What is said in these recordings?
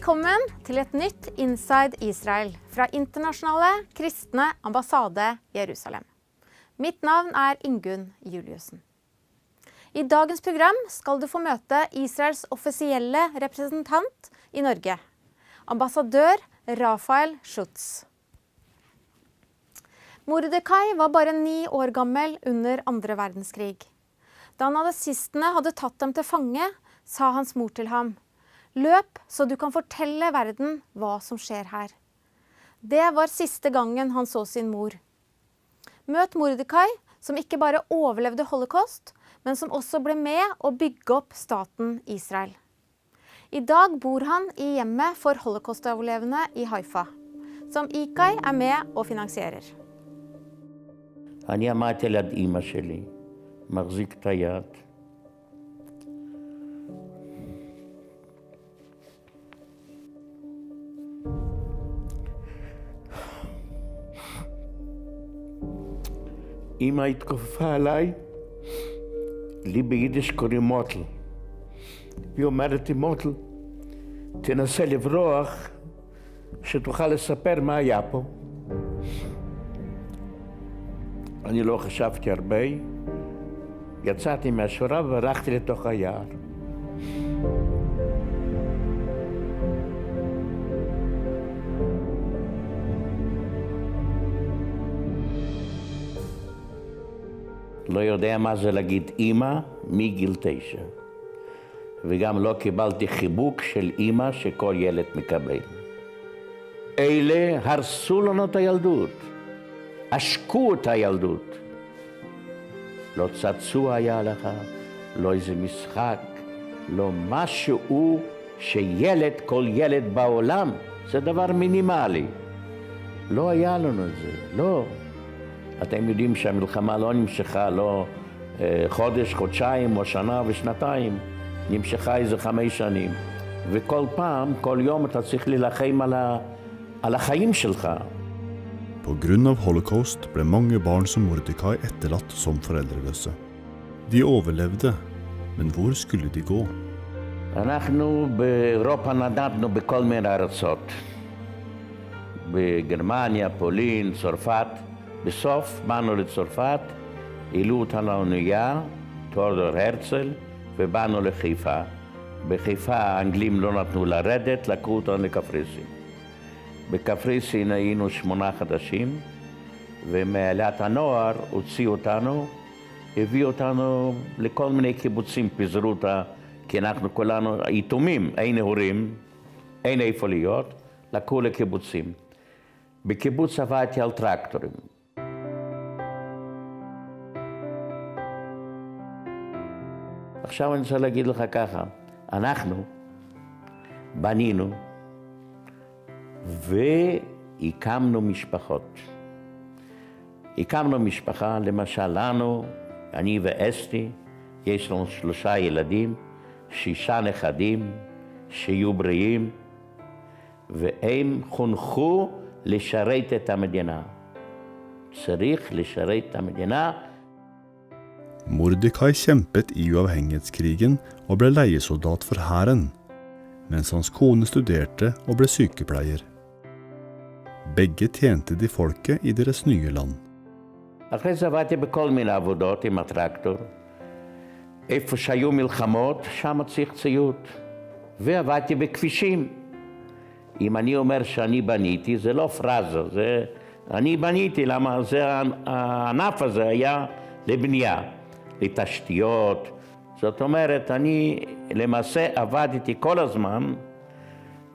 Velkommen til et nytt Inside Israel fra internasjonale kristne ambassade Jerusalem. Mitt navn er Ingunn Juliussen. I dagens program skal du få møte Israels offisielle representant i Norge, ambassadør Rafael Schutz. Mordechai var bare 9 år gammel under 2. verdenskrig. Da nazistene hadde tatt dem til fange, sa hans mor til ham: «Løp, så du kan fortelle verden hva som skjer her.» Det var siste gangen han så sin mor. Møt Mordechai, som ikke bare overlevde holocaust, men som også ble med å bygge opp staten Israel. I dag bor han i hjemmet for holocaustoverlevende i Haifa, som ICEJ er med og finansierer. אני עמדתי ליד אמא שלי, מחזיק את היד. אמא התכופפה עליי, לי ביידיש קוראים מוטל. היא אומרת לי, מוטל, תנסה לברוח, שתוכל לספר מה היה פה. אני לא חשבתי הרבה, יצאתי מהשורה וברחתי לתוך היער. לא יודע מה זה להגיד אמא מגיל 9. וגם לא קיבלתי חיבוק של אמא שכל ילד מקבל. אלה הרסו לנו את הילדות. עשקו את הילדות. לא צצוע היה לך, לא איזה משחק, לא משהו שילד, כל ילד בעולם, זה דבר מינימלי. לא היה לנו את זה, לא. אתם יודעים שהמלחמה לא נמשכה, לא חודש, חודשיים או שנה ושנתיים, נמשכה איזה 5 שנים. וכל פעם, כל יום אתה צריך להילחם על החיים שלך. På grunn av holocaust ble mange barn som Mordechai etterlatt som foreldreløse. De overlevde, men hvor skulle de gå? אנחנו באירופה נדדנו בכל מיני ארצות. בגרמניה, פולין, צרפת. בסוף באנו לצרפת, העלו אותנו לאונייה, תיאודור הרצל, ובאנו לחיפה. בחיפה האנגלים לא נתנו לרדת, לקחו אותנו לקפריסין. בקפריסין היינו 8 חודשים, ומעלת הנוער הוציאו אותנו, הביאו אותנו לכל מיני קיבוצים, פיזרו אותה, כי אנחנו כולנו יתומים, אין הורים, אין איפה להיות, לקחו לקיבוצים. בקיבוץ עבדתי על טרקטורים. עכשיו אני רוצה להגיד לך ככה, אנחנו בנינו והקמנו משפחות. הקמנו משפחה, למשל לנו, אני ואסתי, יש לנו 3 ילדים, 6 נכדים, שיהיו בריאים, והם חונכו לשרת את המדינה. צריך לשרת את המדינה. Mordechai kjempet i uavhengighetskrigen og ble leiesoldat for hæren, mens hans kone studerte og ble sykepleier. Begge tjente de folket i deres nye land. אחרי זה עבדתי בכל מיני עבודות עם הטרקטור. איפה שהיו מלחמות, שם צריך ציוד. ועבדתי בכבישים. אם אני אומר שאני בניתי, זה לא פרזה, זה אני בניתי, למה זה הענף הזה היה לבנייה, לתשתיות. זאת אומרת, אני למעשה עבדתי כל הזמן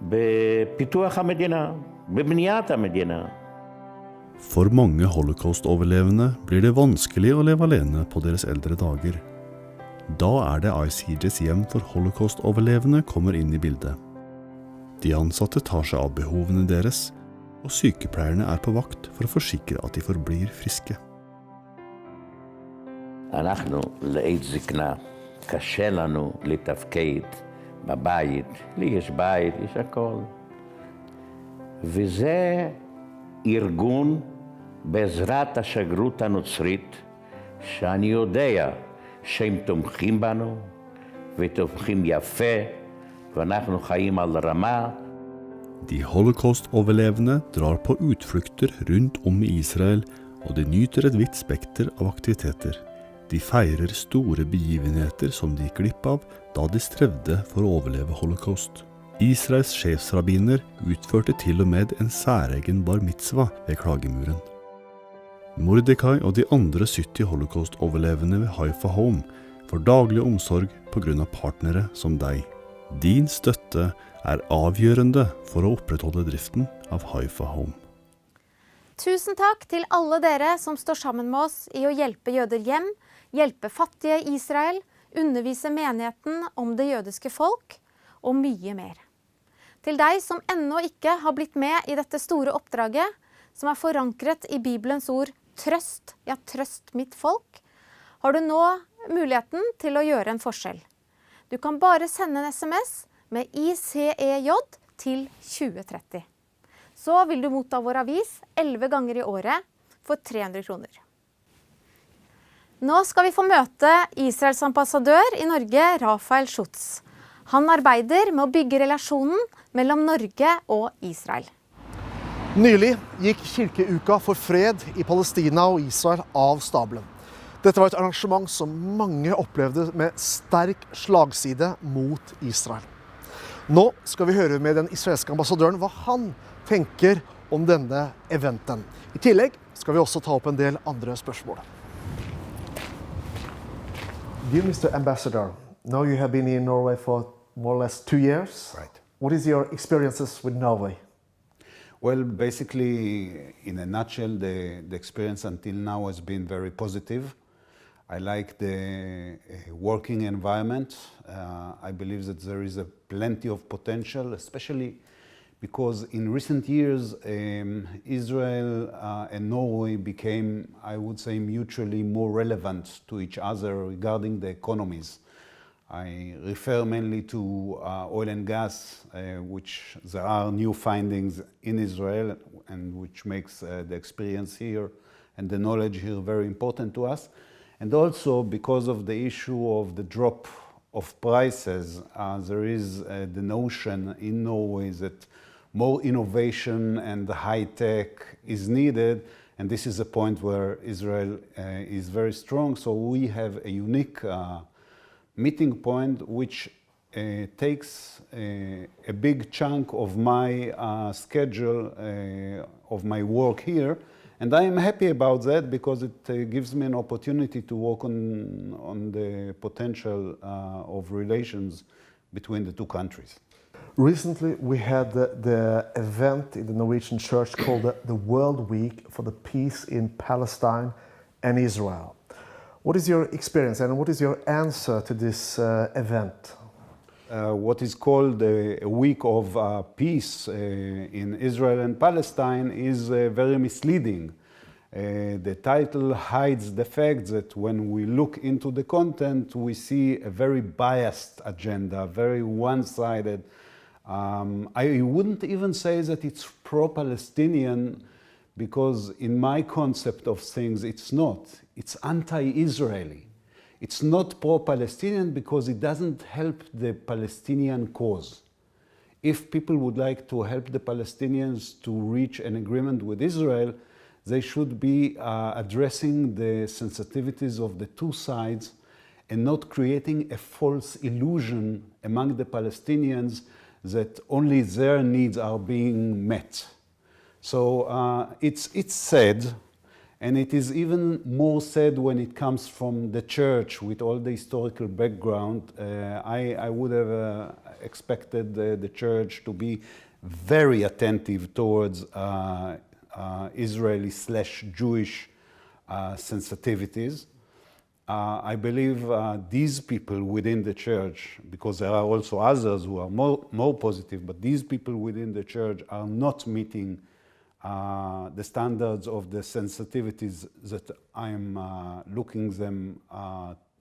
בפיתוח המדינה, בבניית המדינה. For mange holocaustoverlevende blir det vanskelig å leve alene på deres eldre dager. Da er det ICEJs hjem for holocaustoverlevende kommer inn i bildet. De ansatte tar seg av behovene deres, og sykepleierne er på vakt for å forsikre at de forblir friske. אנחנו לעת זקנה, קשה לנו לתפקד בבית, לי יש בית, יש הכל. וזה ארגון בעזרת השגרירות הנוצרית, שאני יודע שהם תומכים בנו, ותומכים יפה, ואנחנו חיים על רמה De holocaust-overlevende drar på utflukter rundt om i Israel, og de nyter et vidt spekter av aktiviteter. De feirer store begivenheter som de gikk glipp av da de strevde for å overleve holocaust. Israels sjefsrabbiner utførte til og med en særegen bar mitzvah ved klagemuren. Mordechai og de andre 70 holocaust-overlevende ved Haifa Home får daglig omsorg på grunn av partnere som deg. Din støtte er avgjørende for å opprettholde driften av Haifa Home. Tusen takk til alle dere som står sammen med oss i å hjelpe jøder hjem, hjelpe fattige i Israel, undervise menigheten om det jødiske folk, og mye mer. Til deg som ennå ikke har blitt med i dette store oppdraget, som er forankret i Bibelens ord trøst, ja trøst mitt folk, har du nå muligheten til å gjøre en forskjell. Du kan bare sende en SMS med ICEJ til 2030. Så vil du motta vår avis 11 ganger i året for 300 kroner. Nå skal vi få møte Israels ambassadør i Norge, Rafael Schutz. Han arbeider med å bygge relasjonen mellom Norge og Israel. Nylig gikk kirkeuka for fred i Palestina og Israel av stabelen. Dette var et arrangement som mange opplevde med sterk slagside mot Israel. Nå skal vi høre med den israelske ambassadøren hva han tenker om denne eventen. I tillegg skal vi også ta opp en del andre spørsmål. Dear Mr. Ambassador, now you have been in Norway for more or less 2 years. Right. What is your experiences with Norway? Well, basically, in a nutshell, the experience until now has been very positive. I like the working environment. I believe that there is plenty of potential, especially because in recent years, Israel and Norway became, I would say, mutually more relevant to each other regarding the economies. I refer mainly to oil and gas, which there are new findings in Israel and which makes the experience here and the knowledge here very important to us. And also because of the issue of the drop of prices, there is the notion in Norway that more innovation and high tech is needed, and this is a point where Israel is very strong. So we have a unique meeting point which takes a big chunk of my schedule of my work here, and I am happy about that because it gives me an opportunity to work on the potential of relations between the two countries. Recently, we had the event in the Norwegian church called the World Week for the Peace in Palestine and Israel. What is your experience and what is your answer to this event? What is called a week of peace in Israel and Palestine is very misleading. The title hides the fact that when we look into the content, we see a very biased agenda, very one-sided. I wouldn't even say that it's pro-Palestinian because in my concept of things, it's not. It's anti-Israeli. It's not pro-Palestinian because it doesn't help the Palestinian cause. If people would like to help the Palestinians to reach an agreement with Israel, they should be addressing the sensitivities of the two sides and not creating a false illusion among the Palestinians that only their needs are being met. So it's sad, and it is even more sad when it comes from the church with all the historical background. I would have expected the church to be very attentive towards Israeli/Jewish sensitivities. I believe these people within the church, because there are also others who are more positive, but these people within the church are not meeting the standards of the sensitivities that I'm looking them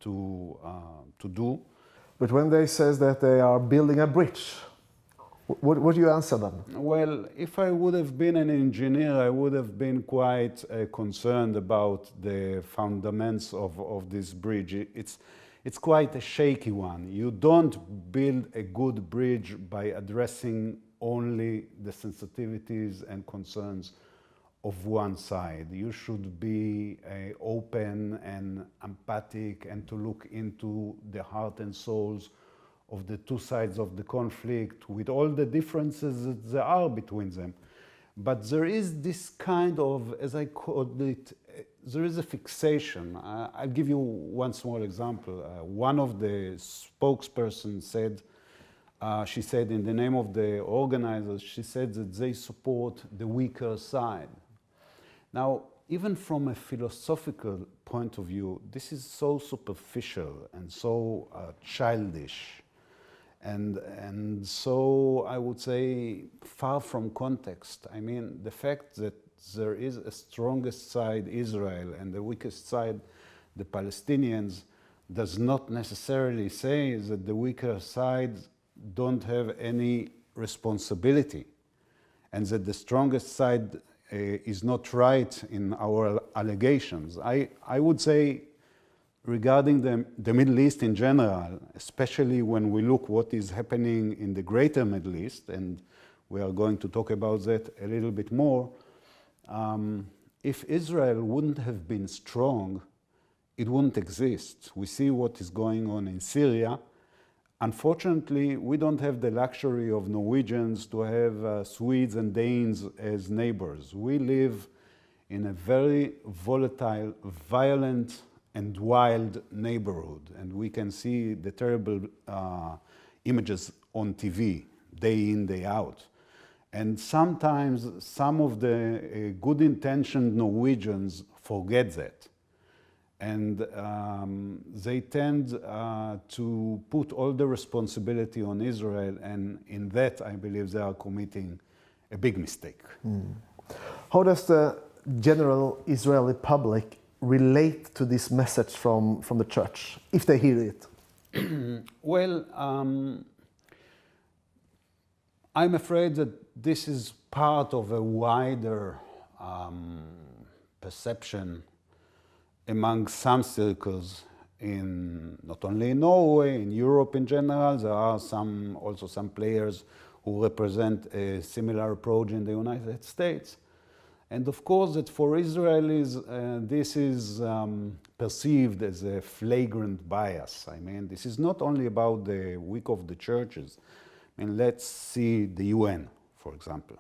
to do. But when they say that they are building a bridge, what do you answer them? Well, if I would have been an engineer, I would have been quite concerned about the fundamentals of this bridge. It's quite a shaky one. You don't build a good bridge by addressing only the sensitivities and concerns of one side. You should be open and empathic and to look into the heart and souls of the two sides of the conflict with all the differences that there are between them. But there is this kind of, as I called it, there is a fixation. I'll give you one small example. One of the spokespersons said, she said in the name of the organizers, she said that they support the weaker side. Now, even from a philosophical point of view, this is so superficial and so childish. And so I would say far from context. I mean, the fact that there is a strongest side, Israel, and the weakest side, the Palestinians, does not necessarily say that the weaker side don't have any responsibility, and that the strongest side is not right in our allegations. I would say, regarding the Middle East in general, especially when we look what is happening in the greater Middle East, and we are going to talk about that a little bit more, if Israel wouldn't have been strong, it wouldn't exist. We see what is going on in Syria. Unfortunately, we don't have the luxury of Norwegians to have Swedes and Danes as neighbors. We live in a very volatile, violent, and wild neighborhood, and we can see the terrible images on TV, day in, day out. And sometimes some of the good-intentioned Norwegians forget that. And they tend to put all the responsibility on Israel, and in that I believe they are committing a big mistake. How does the general Israeli public relate to this message from the church, if they hear it? Well, I'm afraid that this is part of a wider perception among some circles, in not only in Norway, in Europe in general. There are also some players who represent a similar approach in the United States. And of course that for Israelis, this is perceived as a flagrant bias. I mean, this is not only about the weak of the churches. I mean, let's see the UN, for example.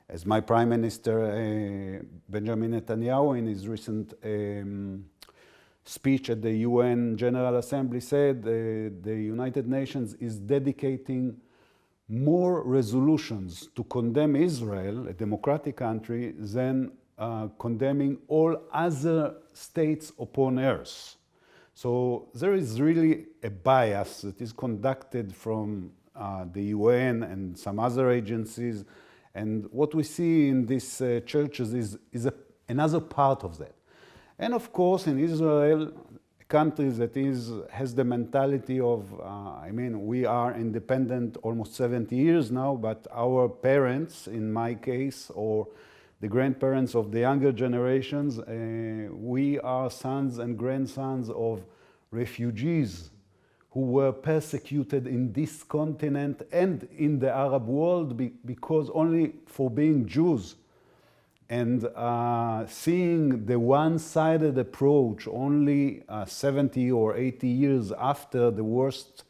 As my Prime Minister, Benjamin Netanyahu, in his recent speech at the UN General Assembly said, the United Nations is dedicating more resolutions to condemn Israel, a democratic country, than condemning all other states upon earth. So there is really a bias that is conducted from the UN and some other agencies. And what we see in these churches is another part of that. And of course, in Israel, a country that has the mentality of, I mean, we are independent almost 70 years now, but our parents, in my case, or the grandparents of the younger generations, we are sons and grandsons of refugees who were persecuted in this continent and in the Arab world because only for being Jews. And seeing the one-sided approach only 70 or 80 years after the worst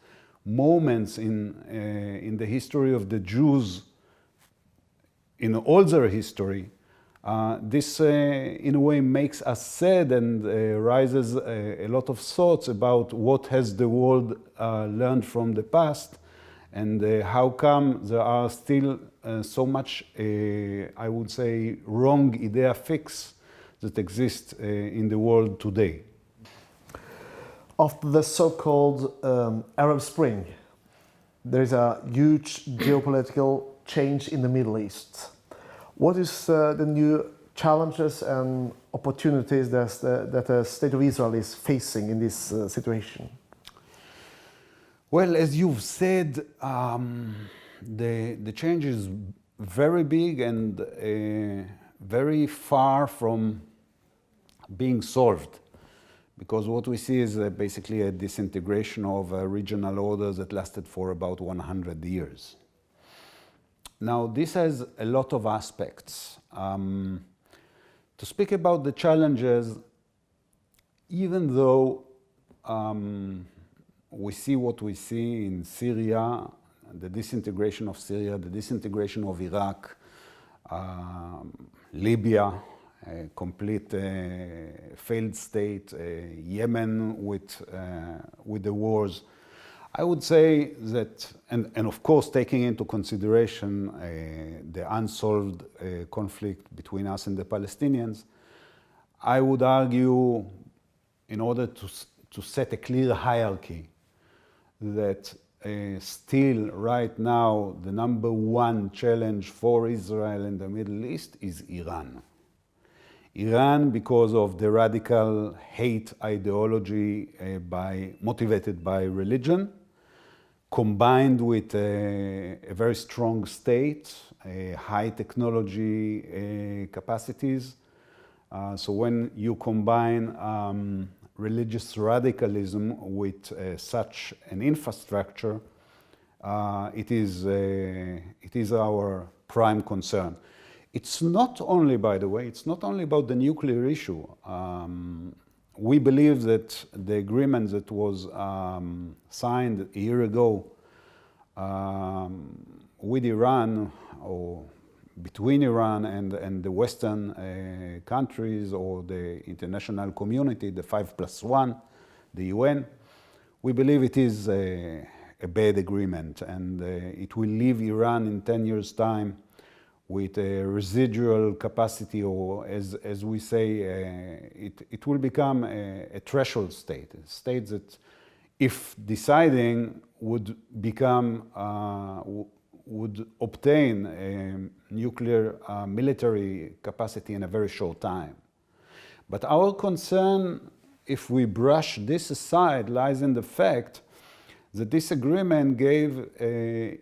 moments in the history of the Jews, in all their history, this in a way makes us sad and raises a lot of thoughts about what has the world learned from the past, and how come there are still so much, I would say, wrong idea fix that exists in the world today. After the so-called Arab Spring, there is a huge geopolitical change in the Middle East. What is the new challenges and opportunities that the State of Israel is facing in this situation? Well, as you've said, the change is very big and very far from being solved, because what we see is basically a disintegration of a regional order that lasted for about 100 years. Now, this has a lot of aspects. To speak about the challenges, even though we see what we see in Syria, the disintegration of Syria, the disintegration of Iraq, Libya, a complete failed state, Yemen with the wars. I would say that, and of course taking into consideration the unsolved conflict between us and the Palestinians, I would argue, in order to set a clear hierarchy, that still right now the number one challenge for Israel in the Middle East is Iran. Iran, because of the radical hate ideology motivated by religion, combined with a very strong state, high technology capacities. So when you combine religious radicalism with such an infrastructure, it is our prime concern. It's not only, by the way, it's not only about the nuclear issue. We believe that the agreement that was signed a year ago with Iran, or between Iran and the Western countries or the international community, the 5+1, the UN, we believe it is a bad agreement, and it will leave Iran in 10 years' time with a residual capacity, or as we say, it will become a threshold state, a state that, if deciding, would obtain a nuclear military capacity in a very short time. But our concern, if we brush this aside, lies in the fact that this agreement gave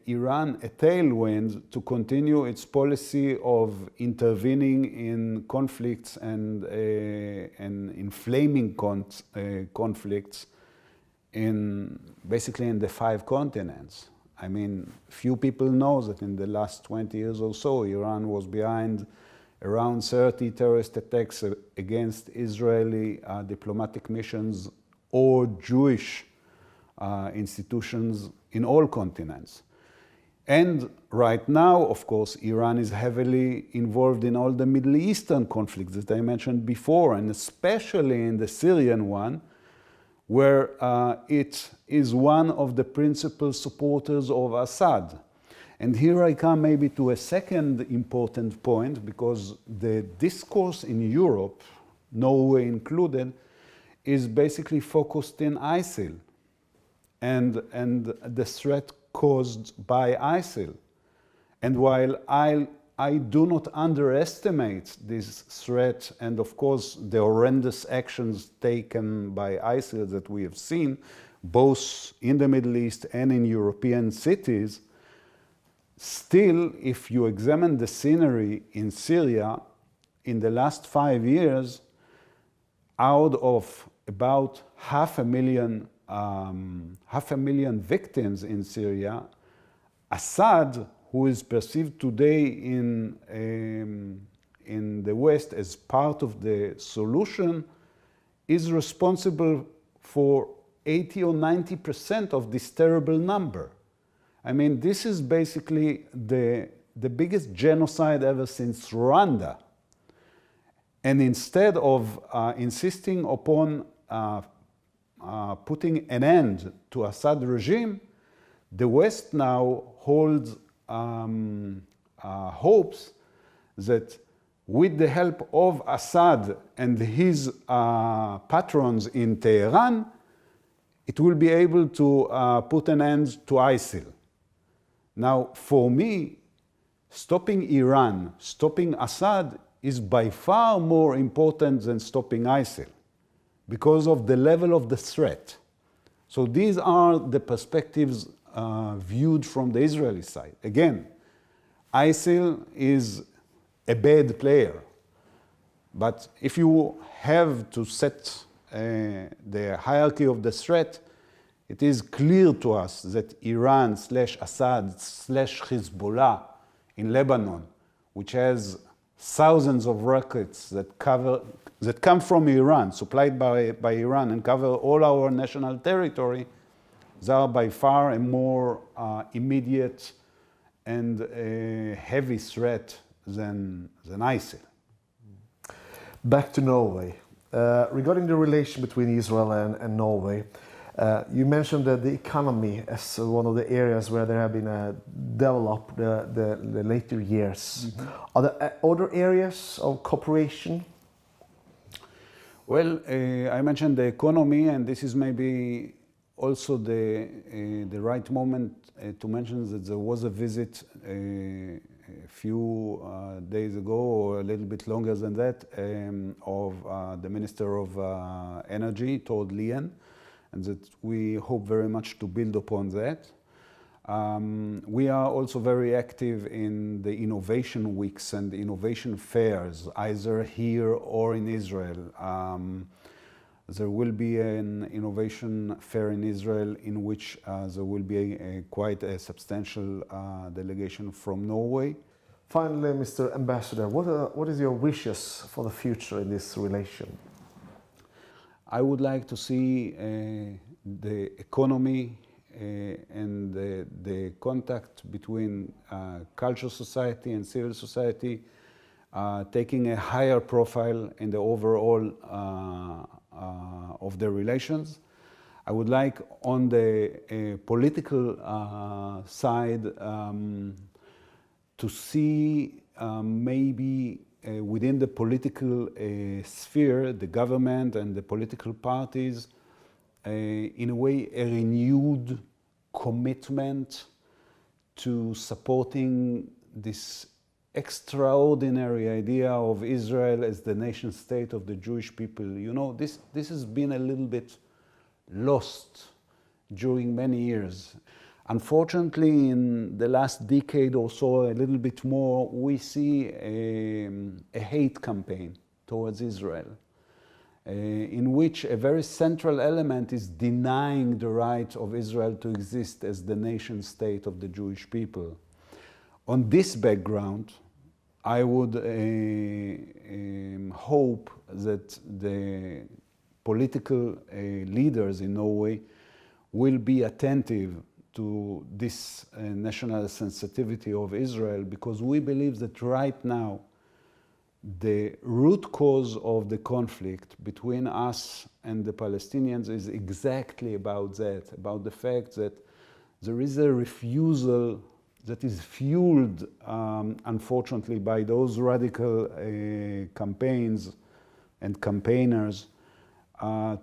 Iran a tailwind to continue its policy of intervening in conflicts and inflaming conflicts basically in the 5 continents. I mean, few people know that in the last 20 years or so, Iran was behind around 30 terrorist attacks against Israeli diplomatic missions or Jewish institutions in all continents. And right now, of course, Iran is heavily involved in all the Middle Eastern conflicts that I mentioned before, and especially in the Syrian one, where it is one of the principal supporters of Assad. And here I come maybe to a second important point, because the discourse in Europe, Norway included, is basically focused in ISIL and the threat caused by ISIL. And while I do not underestimate this threat, and of course the horrendous actions taken by ISIL that we have seen, both in the Middle East and in European cities, still, if you examine the scenery in Syria, in the last 5 years, out of about 500,000 victims in Syria, Assad, who is perceived today in the West as part of the solution, is responsible for 80 or 90% of this terrible number. I mean, this is basically the biggest genocide ever since Rwanda. And instead of insisting upon putting an end to Assad regime, the West now holds hopes that with the help of Assad and his patrons in Tehran, it will be able to put an end to ISIL. Now, for me, stopping Iran, stopping Assad is by far more important than stopping ISIL, because of the level of the threat. So these are the perspectives viewed from the Israeli side. Again, ISIL is a bad player. But if you have to set the hierarchy of the threat, it is clear to us that Iran /Assad /Hezbollah in Lebanon, which has thousands of rockets that come from Iran, supplied by Iran, and cover all our national territory, they are by far a more immediate and a heavy threat than ISIL. Back to Norway. Regarding the relation between Israel and Norway, you mentioned that the economy as one of the areas where there have been developed the later years. Are there other areas of cooperation? Well, I mentioned the economy, and this is maybe also the right moment to mention that there was a visit a few days ago, or a little bit longer than that, of the Minister of Energy, Tord Lien, and that we hope very much to build upon that. We are also very active in the innovation weeks and innovation fairs, either here or in Israel. There will be an innovation fair in Israel in which there will be quite a substantial delegation from Norway. Finally, Mr. Ambassador, what is your wishes for the future in this relation? I would like to see the economy and the contact between cultural society and civil society taking a higher profile in the overall of the relations. I would like on the political side to see maybe within the political sphere, the government and the political parties, in a way, a renewed commitment to supporting this extraordinary idea of Israel as the nation state of the Jewish people. You know, this has been a little bit lost during many years. Unfortunately, in the last decade or so, a little bit more, we see a hate campaign towards Israel, in which a very central element is denying the right of Israel to exist as the nation state of the Jewish people. On this background, I would hope that the political leaders in Norway will be attentive to this national sensitivity of Israel, because we believe that right now the root cause of the conflict between us and the Palestinians is exactly about that, about the fact that there is a refusal that is fueled, unfortunately, by those radical campaigns and campaigners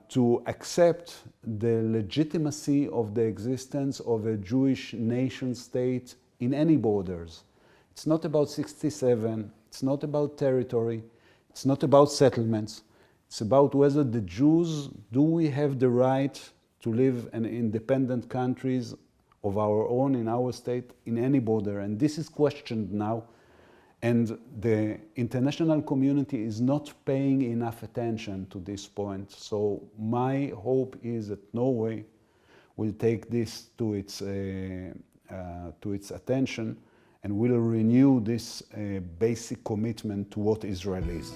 to accept the legitimacy of the existence of a Jewish nation state in any borders. It's not about 67, it's not about territory, it's not about settlements, it's about whether the Jews, do we have the right to live in independent countries of our own, in our state, in any border. And this is questioned now, and the international community is not paying enough attention to this point. So my hope is that Norway will take this to its attention and will renew this basic commitment to what Israel is.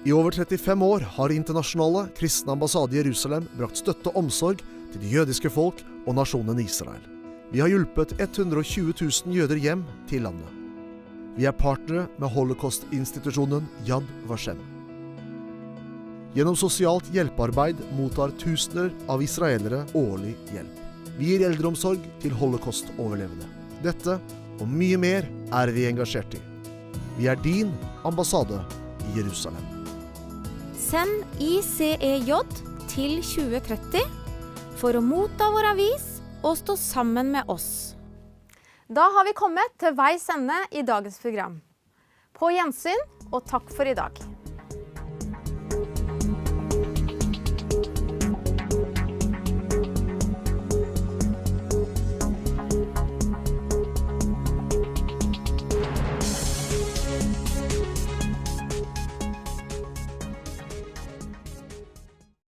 I over 35 år har internasjonale kristne ambassade i Jerusalem brakt støtte og omsorg til det jødiske folk og nasjonen Israel. Vi har hjulpet 120 000 jøder hjem til landet. Vi er partnere med holocaustinstitusjonen Yad Vashem. Gjennom sosialt hjelpearbeid mottar tusener av israelere årlig hjelp. Vi gir eldreomsorg til holocaustoverlevende. Dette og mye mer er vi engasjert i. Vi er din ambassade i Jerusalem. Send ICEJ til 2030 for å motta vår avis og stå sammen med oss. Da har vi kommet til veis ende i dagens program. På gjensyn, og takk for i dag.